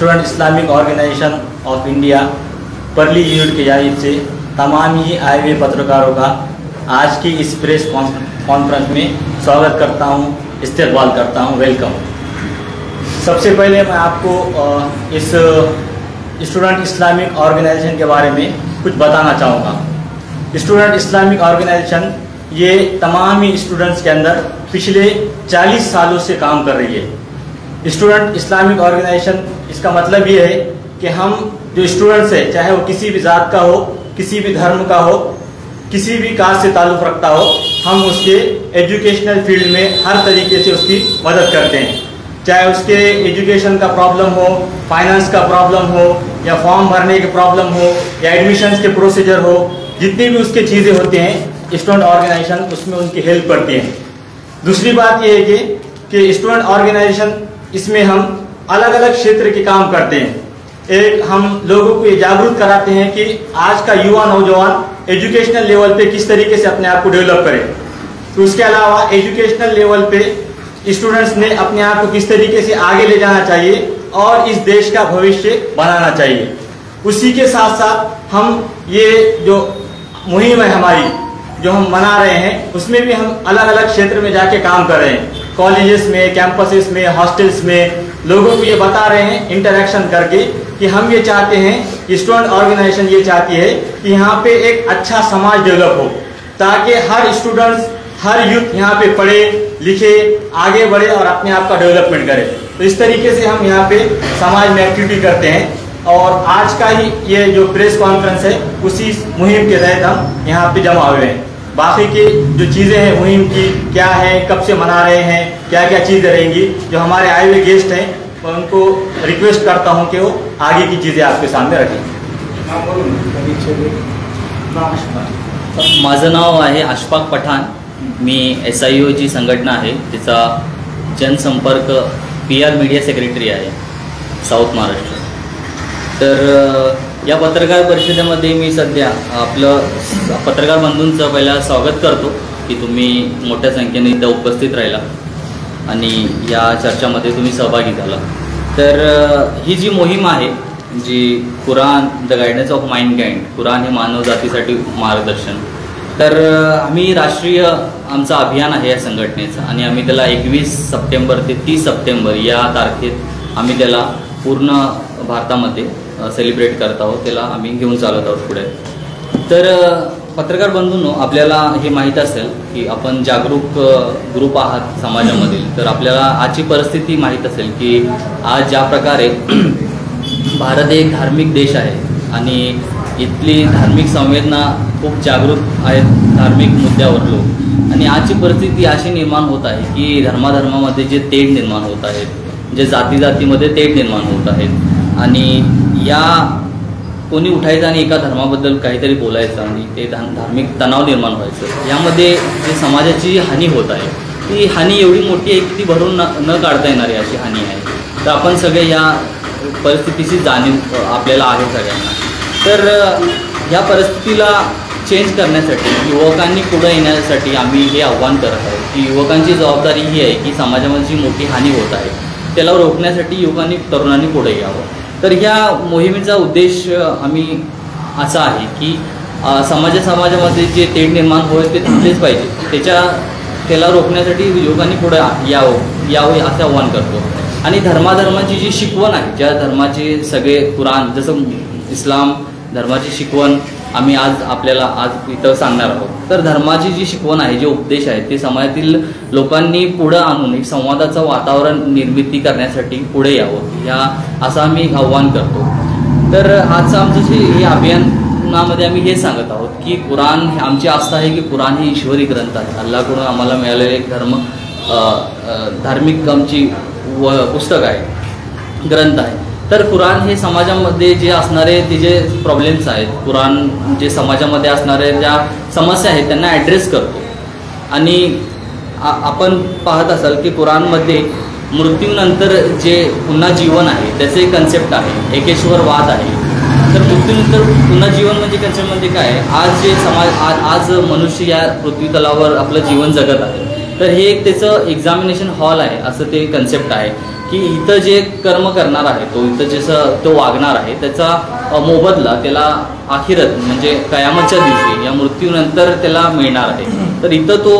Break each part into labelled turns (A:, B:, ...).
A: Student Islamic organisation of India Parli unit की जानिब से तमाम ही आए हुए पत्रकारों का आज की इस प्रेस कॉन्फ्रेंस में स्वागत करता हूं, इस्तकबाल करता हूं, वेलकम। सबसे पहले मैं आपको इस स्टूडेंट इस्लामिक ऑर्गेनाइजेशन के बारे में कुछ बताना चाहूँगा। स्टूडेंट इस्लामिक ऑर्गेनाइजेशन ये तमाम ही स्टूडेंट्स के अंदर पिछले 40 सालों से काम कर रही है। स्टूडेंट इस्लामिक ऑर्गेनाइजेशन इसका मतलब ये है कि हम जो स्टूडेंट्स है, चाहे वो किसी भी जात का हो, किसी भी धर्म का हो, किसी भी कास्ट से ताल्लुक़ रखता हो, हम उसके एजुकेशनल फील्ड में हर तरीके से उसकी मदद करते हैं। चाहे उसके एजुकेशन का प्रॉब्लम हो, फाइनेंस का प्रॉब्लम हो, या फॉर्म भरने की प्रॉब्लम हो, या एडमिशन्स के प्रोसीजर हो, जितनी भी उसके चीज़ें होती हैं स्टूडेंट ऑर्गेनाइजेशन उसमें उनकी हेल्प करती है। दूसरी बात यह है कि स्टूडेंट ऑर्गेनाइजेशन इसमें हम अलग अलग क्षेत्र के काम करते हैं। एक, हम लोगों को ये जागरूक कराते हैं कि आज का युवा नौजवान एजुकेशनल लेवल पे किस तरीके से अपने आप को डेवलप करे। तो उसके अलावा एजुकेशनल लेवल पे स्टूडेंट्स ने अपने आप को किस तरीके से आगे ले जाना चाहिए और इस देश का भविष्य बनाना चाहिए। उसी के साथ साथ हम ये जो मुहिम है हमारी जो हम मना रहे हैं, उसमें भी हम अलग अलग क्षेत्र में जाके काम कर रहे हैं। कॉलेजेस में, कैंपसेस में, हॉस्टल्स में लोगों को ये बता रहे हैं इंटरेक्शन करके कि हम ये चाहते हैं कि स्टूडेंट ऑर्गेनाइजेशन ये चाहती है कि यहाँ पे एक अच्छा समाज डेवलप हो, ताकि हर स्टूडेंट्स, हर यूथ यहाँ पे पढ़े लिखे, आगे बढ़े और अपने आप का डेवलपमेंट करे। तो इस तरीके से हम यहाँ पे समाज में एक्टिविटी करते हैं और आज का ही ये जो प्रेस कॉन्फ्रेंस है उसी मुहिम के तहत हम यहाँ पे जमा हुए हैं। बाकी की जो चीज़ें हैं मुहिम की क्या है, कब से मना रहे हैं, क्या क्या चीज़ें रहेंगी, जो हमारे आए हुए गेस्ट हैं मैं उनको रिक्वेस्ट करता हूं कि वो आगे की चीज़ें आपके सामने रखें।
B: माझं नाव आहे अशफाक पठाण। मी SIO जी संघटना आहे तिचा जनसंपर्क PR मीडिया सेक्रेटरी आहे साऊथ महाराष्ट्र। तर या पत्रकार परिषदेमध्ये मी सध्या आपलं पत्रकार बंधूंचं पहिला स्वागत करतो की तुम्ही मोठ्या संख्येने इथं उपस्थित राहिला आणि या चर्चामध्ये तुम्ही सहभागी झाला। तर ही जी मोहीम आहे जी Quran the guidance of mankind, Quran हे मानव जातीसाठी मार्गदर्शन, तर आम्ही राष्ट्रीय आमचं अभियान आहे या संघटनेचं आणि आम्ही त्याला 21 सप्टेंबर ते 30 सप्टेंबर या तारखेत आम्ही त्याला पूर्ण भारतामध्ये सेलिब्रेट करत आहोत, त्याला आम्ही घेऊन चालत आहोत पुढे। तर पत्रकार बंधूंनो, आपल्याला हे माहीत असेल की आपण जागरूक ग्रुप आहात समाजामधील। तर आपल्याला आजची परिस्थिती माहीत असेल की आज ज्या प्रकारे भारत एक धार्मिक देश आहे आणि इथली धार्मिक संवेदना खूप जागरूक आहेत धार्मिक मुद्द्यावर लोक, आणि आजची परिस्थिती अशी निर्माण होत आहे की धर्माधर्मामध्ये जे तेढ निर्माण होत आहेत, जे जाती जातीमध्ये तेढ निर्माण होत आहेत आणि या कोणी उठायचं आणि एका धर्माबद्दल काहीतरी बोलायचं आणि ते धार्मिक तणाव निर्माण व्हायचं, यामध्ये जे समाजाची हानी होत आहे ती हानी एवढी मोठी आहे की ती भरून न काढता येणारी अशी हानी आहे। तर आपण सगळे या परिस्थितीची जाणीव आपल्याला आहे सगळ्यांना। तर या परिस्थितीला चेंज करण्यासाठी युवकांनी पुढे येण्यासाठी आम्ही हे आव्हान करत आहोत की युवकांची जबाबदारी ही आहे की समाजामध्ये जी मोठी हानी होत आहे त्याला रोखण्यासाठी युवकांनी, तरुणांनी पुढे यावं। तर ह्या मोहिमेचा उद्देश आम्ही असा आहे की समाजामध्ये जे तेढ निर्माण होईल ते थांबलेच पाहिजे, त्याला रोखण्यासाठी युवकांनी पुढे यावे असं आव्हान करतो। आणि धर्माची जी शिकवण आहे, ज्या धर्माचे सगळे कुरान, जसं इस्लाम धर्माची शिकवण आम्ही आज इथं सांगणार आहोत। तर धर्माची जी शिकवण आहे, जे उपदेश आहेत, ते समाजातील लोकांनी पुढे आणून एक संवादाचं वातावरण निर्मिती करण्यासाठी पुढे यावं असं आम्ही आव्हान करतो। तर आजचं आमचं हे अभियानामध्ये आम्ही हे सांगत आहोत की कुरान, आमची आस्था आहे की कुरान ही ईश्वरी ग्रंथ आहे, अल्लाहकडून आम्हाला मिळालेले एक धार्मिक आमची पुस्तक आहे, ग्रंथ आहे। तर कुरान हे समाजामध्ये जे असणारे ते जे प्रॉब्लेम्स आहेत, कुरान जे समाजामध्ये असणारे ज्या समस्या आहेत त्यांना ॲड्रेस करतो। आणि आपण पाहत असाल की कुरानमध्ये मृत्यूनंतर जे पुन्हा जीवन आहे त्याचे कन्सेप्ट आहे, एकेश्वरवाद आहे। तर मृत्यूनंतर पुन्हा जीवन म्हणजे कन्सेप्ट म्हणजे काय, आज जे आज मनुष्य या पृथ्वी तलावर आपलं जीवन जगत आहे, तर हे एक त्याचं एक्झामिनेशन हॉल आहे असं ते कन्सेप्ट आहे की इथं जे कर्म करणार आहे तो इथं जसं तो वागणार आहे त्याचा मोबदला त्याला आखिरत म्हणजे कयामतच्या दिवशी या मृत्यूनंतर त्याला मिळणार आहे. तर इथं तो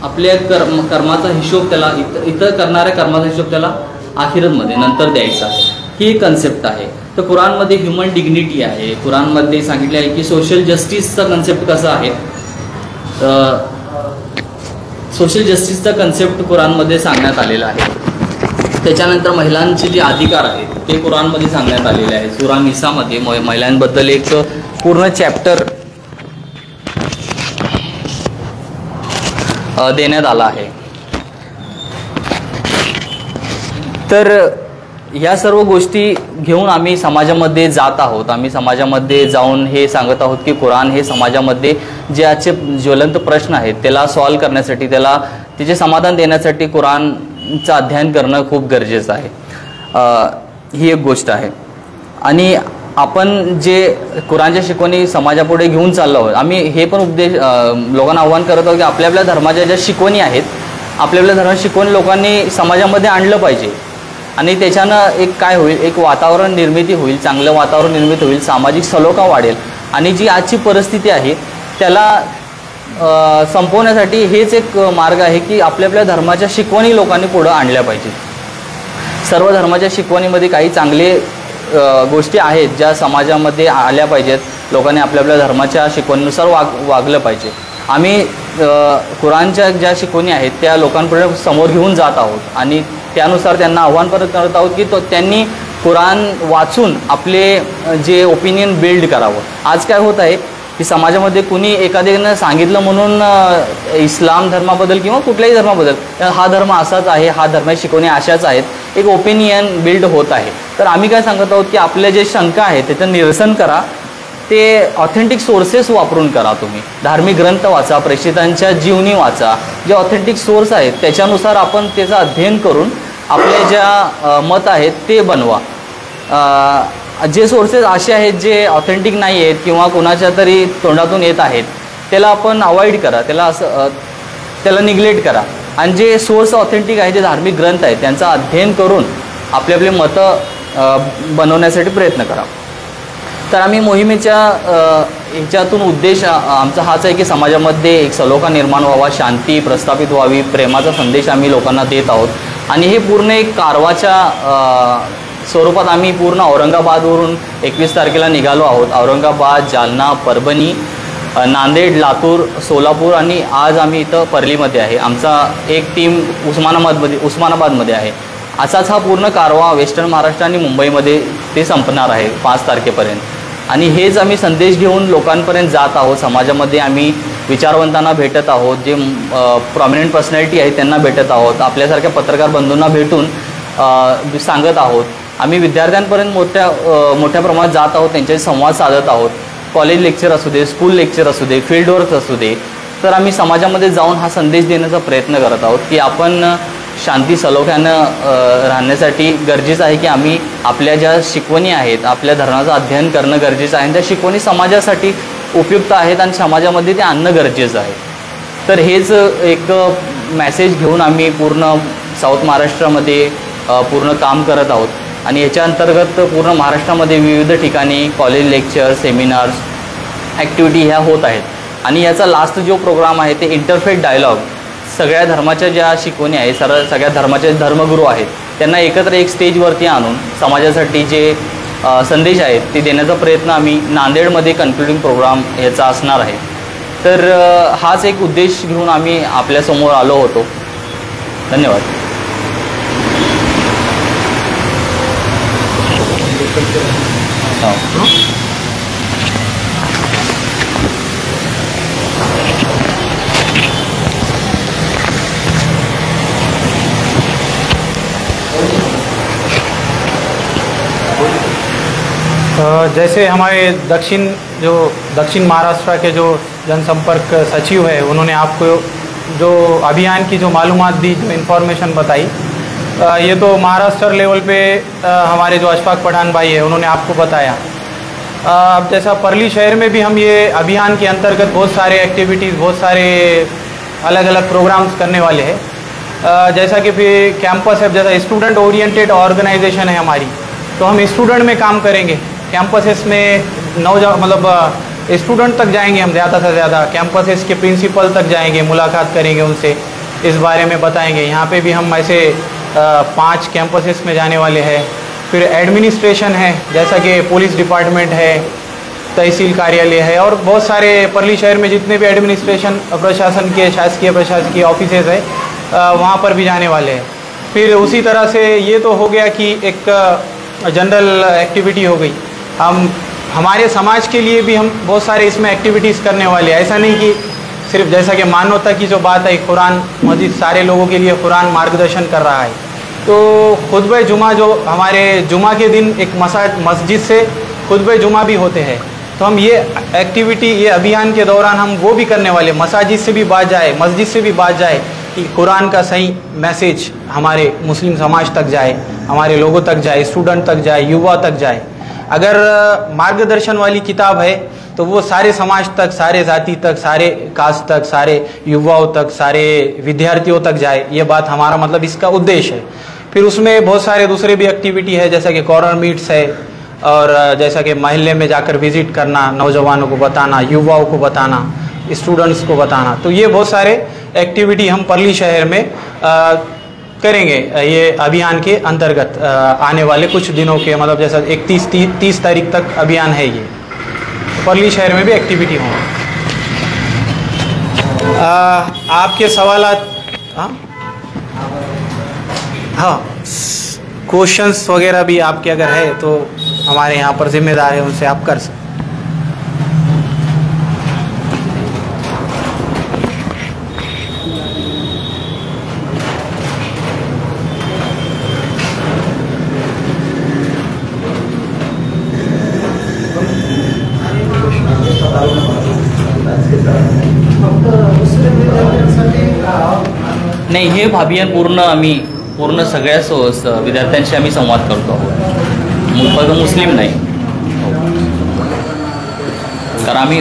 B: आपल्या कर्माचा हिशोब त्याला इथं करणाऱ्या कर्माचा हिशोब त्याला आखिरतमध्ये नंतर द्यायचा आहे. ही एक कन्सेप्ट आहे. तर कुराणमध्ये ह्युमन डिग्निटी आहे. कुराणमध्ये सांगितले आहे की सोशल जस्टिसचा कन्सेप्ट कसा आहे. सोशल जस्टिसचा कन्सेप्ट कुराणमध्ये सांगण्यात आलेला आहे. त्याच्यानंतर महिलांचे जे अधिकार आहेत ते कुराणमध्ये सांगण्यात आलेले आहे. सूरा निसामध्ये महिलांबद्दल एक पूर्ण चॅप्टर देण्यात आला आहे. तर ह्या सर्व गोष्टी घेऊन आम्ही समाजामध्ये जात आहोत. आम्ही समाजामध्ये जाऊन हे सांगत आहोत की कुराण हे समाजामध्ये जे आजचे ज्वलंत प्रश्न आहेत त्याला सॉल्व्ह करण्यासाठी त्याचे समाधान देण्यासाठी कुराणचं अध्ययन करणं खूप गरजेचं आहे. ही एक गोष्ट आहे. आणि आपण जे कुराणच्या शिकवणी समाजापुढे घेऊन चाललो आहोत. आम्ही हे पण उपदेश लोकांना आव्हान करत आहोत की आपल्या आपल्या धर्माच्या ज्या शिकवणी आहेत आपल्या आपल्या धर्माच्या शिकवणी लोकांनी समाजामध्ये आणलं पाहिजे. आणि त्याच्यानं एक काय होईल, एक वातावरण निर्मिती होईल, चांगलं वातावरण निर्मिती होईल, सामाजिक सलोखा वाढेल. आणि जी आजची परिस्थिती आहे त्याला संपवण्यासाठी हेच एक मार्ग आहे की आपल्या आपल्या धर्माच्या शिकवणी लोकांनी पुढं आणल्या पाहिजेत. सर्व धर्माच्या शिकवणीमध्ये काही चांगले गोष्टी आहेत ज्या समाजामध्ये आल्या पाहिजेत. लोकांनी आपल्या आपल्या धर्माच्या शिकवणीनुसार वागलं पाहिजे. आम्ही कुराणच्या ज्या शिकवणी आहेत त्या लोकांपुढे समोर घेऊन जात आहोत आणि त्यानुसार त्यांना आव्हान करत आहोत की त्यांनी कुराण वाचून आपले जे ओपिनियन बिल्ड करावं. आज काय होत आहे की समाजामध्ये कुणी एखाद्यानं सांगितलं म्हणून इस्लाम धर्माबद्दल किंवा कुठल्याही धर्माबद्दल हा धर्म असाच आहे, हा धर्माची शिकवणी अशाच आहेत, एक ओपिनियन बिल्ड होत आहे. तर आम्ही काय सांगत आहोत की आपल्या जे शंका आहेत त्याचं निरसन करा. ते ऑथेंटिक सोर्सेस वापरून करा. तुम्ही धार्मिक ग्रंथ वाचा, प्रेषितांच्या जीवनी वाचा. जे ऑथेंटिक सोर्स आहेत त्याच्यानुसार आपण त्याचं अध्ययन करून आपले ज्या मत आहेत ते बनवा. जे सोर्सेस असे आहेत जे ऑथेंटिक नाही आहेत किंवा कोणाच्या तरी तोंडातून येत आहेत त्याला आपण अवॉइड करा, त्याला निग्लेक्ट करा. आणि जे सोर्स ऑथेंटिक आहे, जे धार्मिक ग्रंथ आहेत त्यांचं अध्ययन करून आपले आपले मतं बनवण्यासाठी प्रयत्न करा. तर आम्ही मोहिमेच्या ह्याच्यातून उद्देश आमचा हाच आहे की समाजामध्ये एक सलोखा निर्माण व्हावा, शांती प्रस्थापित व्हावी, प्रेमाचा संदेश आम्ही लोकांना देत आहोत. आणि हे पूर्ण एक कारवाच्या स्वरूपात आम्ही पूर्ण औरंगाबादवरून 21 तारखेला निघालो आहोत. औरंगाबाद, जालना, परभणी, नांदेड, लातूर, सोलापूर आणि आज आम्ही इथं परलीमध्ये आहे. आमचा एक टीम उस्मानाबादमध्ये आहे. असाच हा पूर्ण कारवा वेस्टर्न महाराष्ट्र आणि मुंबईमध्ये ते संपणार आहे 5 तारखेपर्यंत. आणि हेच आम्ही संदेश घेऊन लोकांपर्यंत जात आहोत. समाजामध्ये आम्ही विचारवंतांना भेटत आहोत, जे प्रॉमिनंट पर्सनॅलिटी आहेत त्यांना भेटत आहोत, आपल्यासारख्या पत्रकार बंधूंना भेटून सांगत आहोत. आम्ही विद्यार्थ्यांपर्यंत मोठ्या प्रमाणात जात आहोत, त्यांच्याशी संवाद साधत आहोत. कॉलेज लेक्चर असू दे, स्कूल लेक्चर असू दे, फील्ड वर्क असू दे. तर आम्ही समाजामध्ये जाऊन हा संदेश देण्याचा प्रयत्न करत आहोत की आपण शांती सलोख्यानं राहण्यासाठी गरजेचं आहे की आम्ही आपल्या ज्या शिकवणी आहेत आपल्या धर्माचं अध्ययन करणं गरजेचं आहे. त्या शिकवणी समाजासाठी उपयुक्त आहेत आणि समाजामध्ये ते आणणं गरजेचं आहे. तर हेच एक मॅसेज घेऊन आम्ही पूर्ण साऊथ महाराष्ट्रामध्ये पूर्ण काम करत आहोत. आणि याच्या अंतर्गत पूर्ण महाराष्ट्रामध्ये विविध ठिकाणी कॉलेज लेक्चर, सेमिनार्स, ॲक्टिव्हिटी ह्या होत आहेत. आणि याचा लास्ट जो प्रोग्राम आहे ते इंटरफेथ डायलॉग, सगळ्या धर्माच्या ज्या शिकवणी आहेत, सगळ्या धर्माचे धर्मगुरू आहेत त्यांना एकत्र एक स्टेजवरती आणून समाजासाठी जे संदेश आहेत ते देण्याचा प्रयत्न आम्ही नांदेडमध्ये कन्क्लुडिंग प्रोग्राम याचा असणार आहे. तर हाच एक उद्देश घेऊन आम्ही आपल्यासमोर आलो होतो. धन्यवाद.
C: जैसे हमारे दक्षिण महाराष्ट्र के जो जनसंपर्क सचिव है उन्होंने आपको जो अभियान की जो मालूमात दी, जो इन्फॉर्मेशन बताई, ये तो महाराष्ट्र लेवल पे हमारे जो अशफाक पठान भाई है उन्होंने आपको बताया. अब जैसा परली शहर में भी हम ये अभियान के अंतर्गत बहुत सारे एक्टिविटीज़, बहुत सारे अलग अलग प्रोग्राम्स करने वाले हैं. जैसा कि फिर कैंपस है, जैसा स्टूडेंट ओरिएंटेड ऑर्गेनाइजेशन है हमारी, तो हम स्टूडेंट में काम करेंगे। कैंपसेस में मतलब स्टूडेंट तक जाएंगे हम, ज़्यादा से ज़्यादा कैंपसेस के प्रिंसिपल तक जाएंगे, मुलाकात करेंगे उनसे, इस बारे में बताएंगे। यहाँ पे भी हम ऐसे 5 कैंपसेस में जाने वाले हैं। फिर एडमिनिस्ट्रेशन है, जैसा कि पुलिस डिपार्टमेंट है, तहसील कार्यालय है, और बहुत सारे परली शहर में जितने भी एडमिनिस्ट्रेशन प्रशासन के शासकीय प्रशासकीय ऑफिसेज है वहाँ पर भी जाने वाले हैं। फिर उसी तरह से ये तो हो गया कि एक जनरल एक्टिविटी हो गई। हमारे समाज के लिए भी हम बहुत सारे इसमें एक्टिविटीज़ करने वाले हैं। ऐसा नहीं कि सिर्फ जैसा कि मानवता की जो बात है, कुरान मस्जिद सारे लोगों के लिए कुरान मार्गदर्शन कर रहा है। तो खुतबे जुमा जो हमारे जुमा के दिन एक मस्जिद से खुतबे जुमा भी होते हैं, तो हम ये एक्टिविटी, ये अभियान के दौरान हम वो भी करने वाले, मसाजिद से भी बात जाए, मस्जिद से भी बात जाए कि कुरान का सही मैसेज हमारे मुस्लिम समाज तक जाए, हमारे लोगों तक जाए, स्टूडेंट तक जाए, युवा तक जाए। अगर मार्गदर्शन वाली किताब है तो वो सारे समाज तक, सारे जाति तक, सारे कास्ट तक, सारे युवाओं तक, सारे विद्यार्थियों तक जाए, ये बात हमारा मतलब इसका उद्देश्य है। फिर उसमें बहुत सारे दूसरे भी एक्टिविटी है, जैसा कि कॉर्नर मीट्स है, और जैसा कि महल्ले में जाकर विजिट करना, नौजवानों को बताना, युवाओं को बताना, स्टूडेंट्स को बताना। तो ये बहुत सारे एक्टिविटी हम परली शहर में करेंगे ये अभियान के अंतर्गत आने वाले कुछ दिनों के, मतलब जैसा 31-30 तारीख तक अभियान है ये। परली शहर में भी एक्टिविटी होंगी। आपके सवालात, हाँ क्वेश्चंस वगैरह भी आपके अगर है तो हमारे यहाँ पर जिम्मेदार है, उनसे आप कर सकते।
B: नाही, हे अभियान पूर्ण सगळ्या विद्यार्थ्यांशी आम्ही संवाद करतो आहोत, फक्त मुस्लिम नाही। कारण आम्ही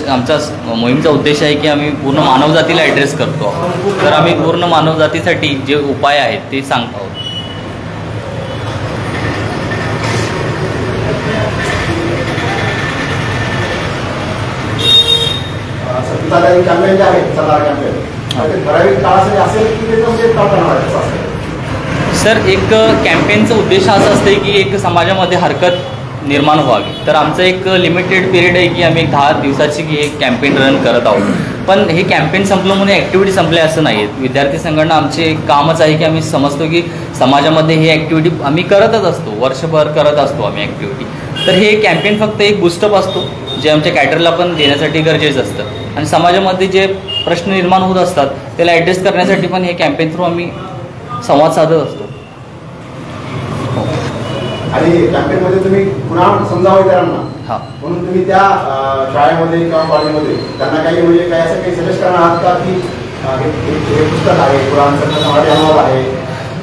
B: आमचा मोहीमचा उद्देश आहे की आम्ही पूर्ण मानवजातीला ॲड्रेस करतो आहोत। तर आम्ही पूर्ण मानवजातीसाठी जे उपाय आहेत ते सांगतो आहोत।
D: कॅम्पेन जे आहे सल्ला कॅम्पेन ठराविक काळासाठी असेल की त्याचं म्हणजे प्रकरण आहे?
B: सर, एक कॅम्पेनचा उद्देश असा असते की एक समाजामध्ये हरकत निर्माण व्हावी। तर आमचं एक लिमिटेड पिरियड आहे की आम्ही 10 दिवसाची हे कॅम्पेन रन करत आहोत। पण हे कॅम्पेन संपलं म्हणून ॲक्टिव्हिटी संपल्या असं नाही आहे। विद्यार्थी संघटना आमचे एक कामच आहे की आम्ही समजतो की समाजामध्ये ही ॲक्टिव्हिटी आम्ही करतच असतो, वर्षभर करत असतो आम्ही ॲक्टिव्हिटी। तर हे कॅम्पेन फक्त एक बूस्टअप असतो जे आमच्या कॅडरला पण देण्यासाठी गरजेचं असतं, आणि समाजामध्ये जे प्रश्न निर्माण होत असतात त्याला ॲड्रेस करण्यासाठी पण हे कॅम्पेन थ्रू आम्ही संवाद साधत असतो।
D: आणि कॅम्पेनमध्ये तुम्ही पुन्हा समजावं इतरांना,
B: हां,
D: म्हणून तुम्ही त्या शाळेमध्ये किंवा कॉलेजमध्ये त्यांना काही म्हणजे काही असं काही सजेस्ट करणार आहात का की हे पुस्तक आहे, कुराणचं समाज अनुभव आहे?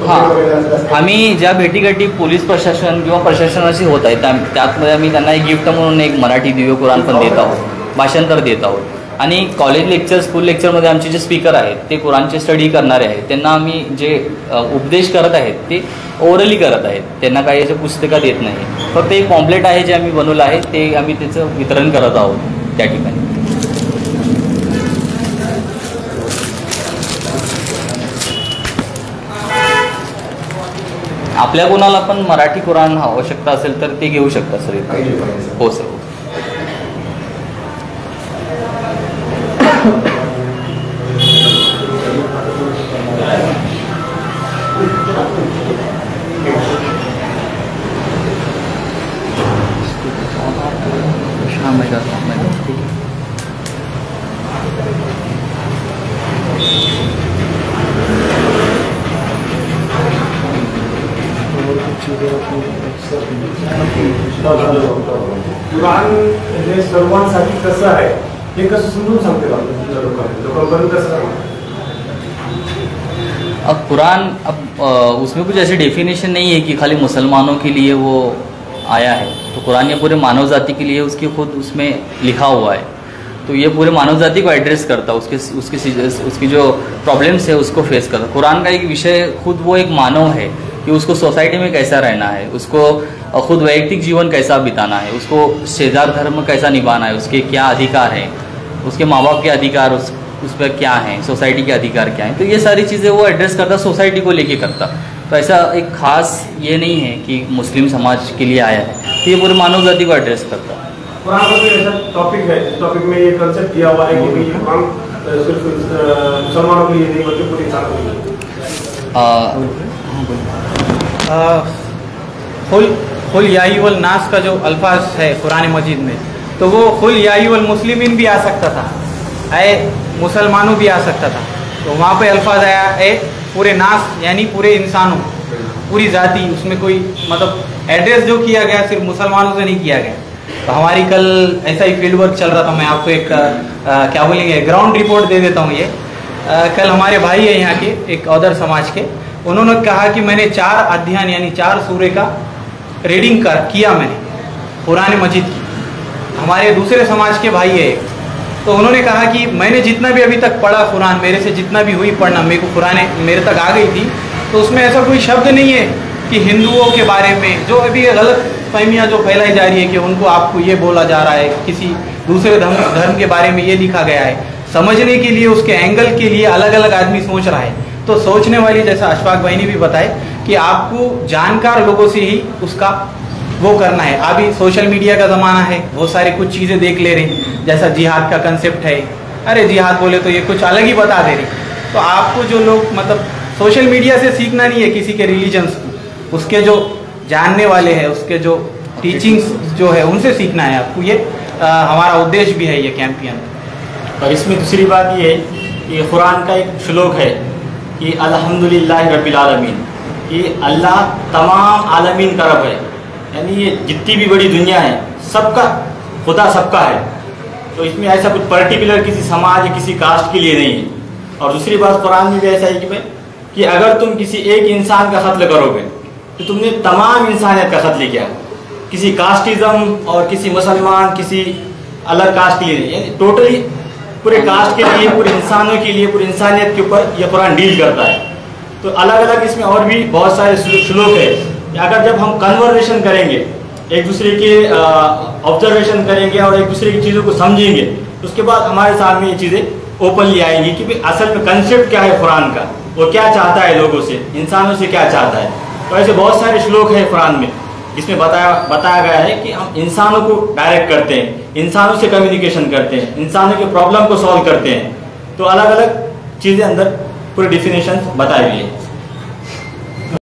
B: हां, आम्ही ज्या भेटीगाठी पोलीस प्रशासन किंवा प्रशासनाशी होत आहेत त्यातमध्ये आम्ही त्यांना एक गिफ्ट म्हणून एक मराठी दिव्य कुराण पण देत आहोत, भाषांतर देत आहोत। आणि कॉलेज लेक्चर, स्कूल लेक्चरमध्ये आमचे जे स्पीकर आहेत ते कुराणचे स्टडी करणारे आहेत, त्यांना आम्ही जे उपदेश करत आहेत ते ओरली करत आहेत, त्यांना काही असे पुस्तकं देत नाही। फक्त एक पॉम्पलेट आहे जे आम्ही बनवलं आहे ते आम्ही त्याचं वितरण करत आहोत त्या ठिकाणी। आपल्या कोणाला पण मराठी कुराण आवश्यकता असेल तर ते घेऊ शकता सर इथे। हो सर।
D: कुराण हे सर्वांसाठी कसं आहे हे कसं समजून सांगते लोकांपर्यंत कसं सांगते?
B: अब कुरान, उसमें कुछ ऐसी डेफिनेशन नहीं है कि खाली मुसलमानों के लिए वो आया है। तो कुरान ये पूरे मानव जाति के लिए उसकी खुद उसमें लिखा हुआ है। तो ये पूरे मानव जाति को एड्रेस करता, उसकी जो प्रॉब्लम्स है उसको फेस करता। कुरान का एक विषय खुद वो एक मानव है कि उसको सोसाइटी में कैसा रहना है, उसको खुद वैयक्तिक जीवन कैसा बिताना है, उसको शेजार धर्म कैसा निभाना है, उसके क्या अधिकार हैं, उसके माँ बाप के अधिकार उस पर क्या हैं, सोसाइटी के अधिकार क्या हैं। तो ये सारी चीज़ें वो एड्रेस करता, सोसाइटी को लेके करता। तो ऐसा एक खास ये नहीं है कि मुस्लिम समाज के लिए आया है, तो ये पूरे मानव जाति को एड्रेस करता।
E: कुरान का कोई ऐसा टॉपिक है जिस टॉपिक में ये कंसेप्ट दिया हुआ है कि ये कुरान सिर्फ मुसलमानों के लिए नहीं बल्कि पूरे इंसान के लिए?
C: खुल या अय्युहल नास का जो अल्फाज है कुरान मजीद में, तो वो खुल या अय्युहल मुस्लिमीन भी आ सकता था, आए मुसलमानों भी आ सकता था। तो वहाँ पे अल्फाज आया है पूरे नास यानी पूरे इंसानों, पूरी जाति, उसमें कोई मतलब एड्रेस जो किया गया सिर्फ मुसलमानों से नहीं किया गया। तो हमारी कल ऐसा ही फील्ड वर्क चल रहा था, मैं आपको एक क्या बोलेंगे ग्राउंड रिपोर्ट दे देता हूँ। ये कल हमारे भाई है यहाँ के एक अदर समाज के, उन्होंने कहा कि मैंने 4 अध्ययन यानी 4 सूरे का रीडिंग किया मैंने कुरान मजीद की। हमारे दूसरे समाज के भाई है, तो उन्होंने कहा कि मैंने जितना भी अभी तक पढ़ा कुरान, मेरे से जितना भी हुई पढ़ना, मेरे को कुरान मेरे तक आ गई थी, तो उसमें ऐसा कोई शब्द नहीं है कि हिंदुओं के बारे में जो अभी गलत फहमियाँ जो फैलाई जा रही है कि उनको आपको ये बोला जा रहा है, किसी दूसरे धर्म के बारे में ये लिखा गया है। समझने के लिए उसके एंगल के लिए अलग अलग आदमी सोच रहा है। तो सोचने वाली, जैसा अशफाक भाई ने भी बताया कि आपको जानकार लोगों से ही उसका वो करना है। अभी सोशल मीडिया का ज़माना है, वो सारे कुछ चीज़ें देख ले रहे हैं, जैसा जिहाद का कंसेप्ट है, अरे जिहाद बोले तो ये कुछ अलग ही बता दे रही। तो आपको जो लोग मतलब सोशल मीडिया से सीखना नहीं है किसी के रिलीजन्स को, उसके जो जानने वाले हैं, उसके जो टीचिंग्स जो है उनसे सीखना है आपको। ये हमारा उद्देश्य भी है ये कैंपियन।
A: और इसमें दूसरी बात ये है कि कुरान का एक श्लोक है कि अल्हम्दुलिल्लाह रब्बिल आलमीन, कि अल्लाह तमाम आलमीन का रब है, यानी ये जितनी भी बड़ी दुनिया है सबका खुदा सबका है। तो इसमें ऐसा कुछ पर्टिकुलर किसी समाज या किसी कास्ट के लिए नहीं है। और दूसरी बात कुरान में भी ऐसा है कि भाई कि अगर तुम किसी एक इंसान का कत्ल करोगे तो तुमने तमाम इंसानियत का कत्ल किया, किसी कास्टिज्म और किसी मुसलमान किसी अलग कास्ट के लिए नहीं, यानी टोटली पूरे कास्ट के लिए, पूरे इंसानों के लिए, पूरी इंसानियत के ऊपर यह कुरान डील करता है। तो अलग अलग इसमें और भी बहुत सारे श्लोक है। अगर जब हम कन्वर्सेशन करेंगे, एक दूसरे के ऑब्जर्वेशन करेंगे और एक दूसरे की चीज़ों को समझेंगे, तो उसके बाद हमारे सामने ये चीज़ें ओपनली आएंगी कि भाई असल में कंसेप्ट क्या है कुरान का, वो क्या चाहता है लोगों से, इंसानों से क्या चाहता है। तो ऐसे बहुत सारे श्लोक हैं कुरान में जिसमें बताया गया है कि हम इंसानों को डायरेक्ट करते हैं, इंसानों से कम्युनिकेशन करते हैं, इंसानों के प्रॉब्लम को सॉल्व करते हैं। तो अलग अलग चीज़ें अंदर पूरी डेफिनेशन बताई हुई है।